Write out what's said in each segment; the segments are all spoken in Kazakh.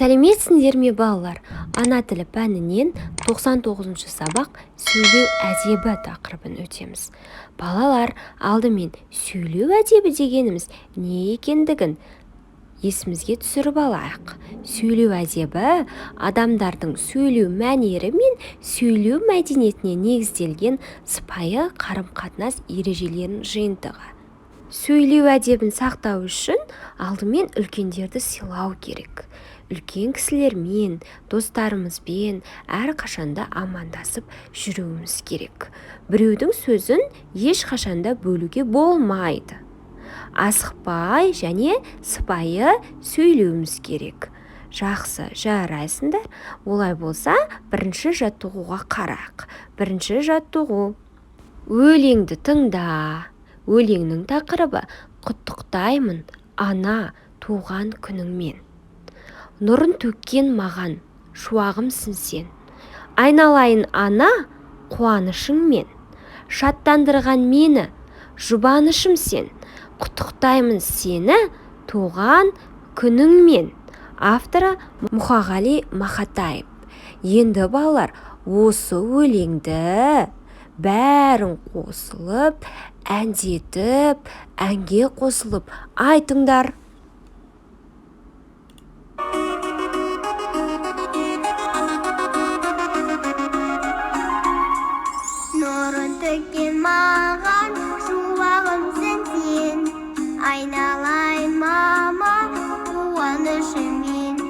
Сәлеметсіңдер ме балалар? Ана тілі пәнінен 99-шы сабақ сөйлеу әдебі тақырыбын өтеміз. Балалар, алдымен сөйлеу әдебі дегеніміз не екендігін есімізге түсіріп алайық. Сөйлеу әдебі адамдардың сөйлеу мәнері мен сөйлеу мәдениетіне негізделген сыпайы қарым-қатынас ережелерінің жиынтығы. Сөйлеу әдебін сақтау үшін алдымен үлкендерді сыйлау керек. Үлкен кісілермен, достарымызбен әрқашанда амандасып жүруіміз керек. Біреудің сөзін ешқашанда бөлуге болмайды. Асықпай және сыпайы сөйлеуіміз керек. Жақсы, жарайсыңдар. Олай болса, бірінші жаттығуға қарайық. Бірінші жаттығу. Өлеңді тыңда. Өлеңнің тақырыбы құттықтаймын ана туған күніңмен. Нұрын төккен маған шуағымсың сен. Айналайын ана қуанышыңмен. Шаттандырған мені жұбанышым сен. Құттықтаймын сені туған күніңмен. Авторы Мұқағали Мақатаев. Енді балалар, осы өлеңді бәрін қосылып, әндетіп, әнге қосылып айтыңдар. Нұрын төккен маған шуағымсың сен, айналайын мама қуанышыммен,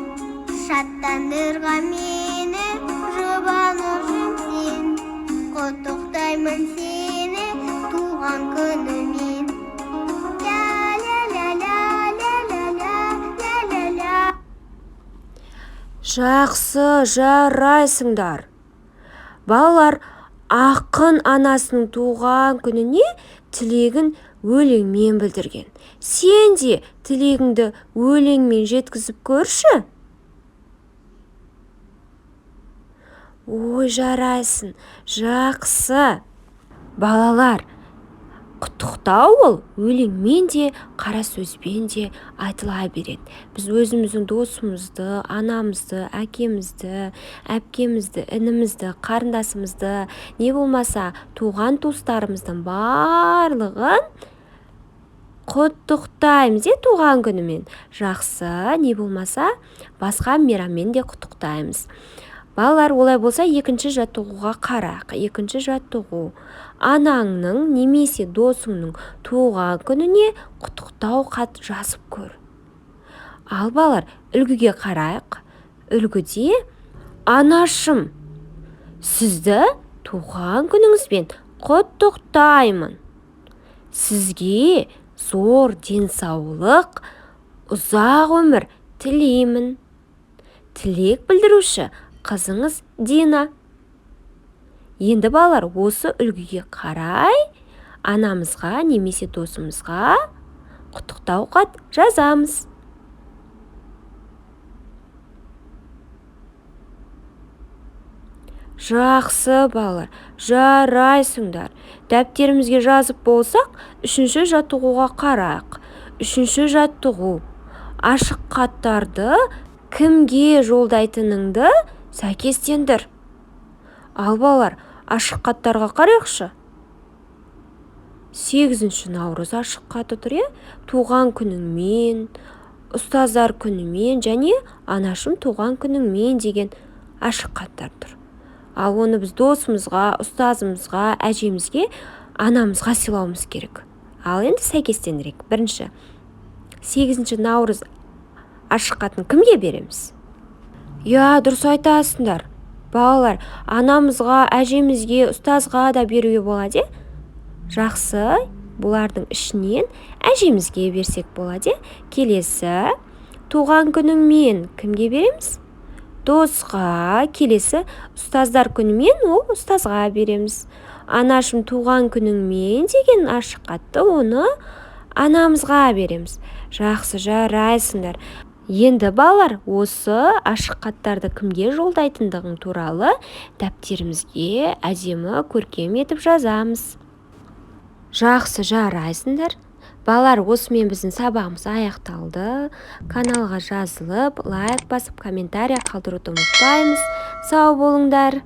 шаттандырған мені жұбанышым сен, құттықтаймын сені туған күніңмен. Ля-ля-ля-ля-ля-ля-ля-ля. Жақсы, жарайсыңдар. Балалар, ақын анасының туған күніне тілегін өлеңмен білдірген. Сен де тілегіңді өлеңмен жеткізіп көрші. Ой, жарайсың, жақсы. Балалар, құттықтау ол өлеңмен де, қара сөзбен де айтыла береді. Біз өзіміздің досымызды, анамызды, әкемізді, әпкемізді, інімізді, қарындасымызды, не болмаса туған туыстарымыздың барлығын құттықтаймыз туған күнімен. Жақсы, не болмаса басқа мейраммен де құттықтаймыз. Балалар, олай болса екінші жаттығуға қарайық. Екінші жаттығу. Анаңның немесе досыңның туған күніне құттықтау хат жазып көр. Ал балалар, үлгіге қарайық. Үлгіде анашым, сізді туған күніңізбен құттықтаймын. Сізге зор денсаулық, ұзақ өмір тілеймін. Тілек білдіруші қызыңыз Дина. Енді балалар, осы үлгіге қарай анамызға немесе досымызға құттықтау хат жазамыз. Жақсы балалар, жарайсыңдар. Дәптерімізге жазып болсақ, үшінші жаттығуға қарайық. Үшінші жаттығу. Ашық хаттарды кімге жолдайтыныңды сәйкестендір. Ал балалар, ашық хаттарға қарайықшы. 8 наурыз ашық хаты тұр, туған күніңмен, ұстаздар күнімен және анашым туған күніңмен деген ашық хаттар тұр. Ал оны біз досымызға, ұстазымызға, әжемізге, анамызға сыйлауымыз керек. Ал енді сәйкестендірейік. Бірінші, 8 наурыз ашық хатын кімге береміз? Дұрыс айтасыңдар. Балалар, анамызға, әжемізге, ұстазға да беруге болады. Жақсы, бұлардың ішінен әжемізге берсек болады. Келесі, туған күніңмен кімге береміз? Досқа. Келесі, ұстаздар күнімен ол ұстазға береміз. Анашым туған күніңмен деген ашық хатты оны анамызға береміз. Жақсы, жарайсыңдар. Енді балалар, осы ашық хаттарды кімге жолдайтындығың туралы дәптерімізге әдемі көркем етіп жазамыз. Жақсы, жарайсыңдар. Балалар, осымен біздің сабағымыз аяқталды. Каналға жазылып, лайк басып, комментария қалдыруды ұмытпаймыз. Сау болыңдар.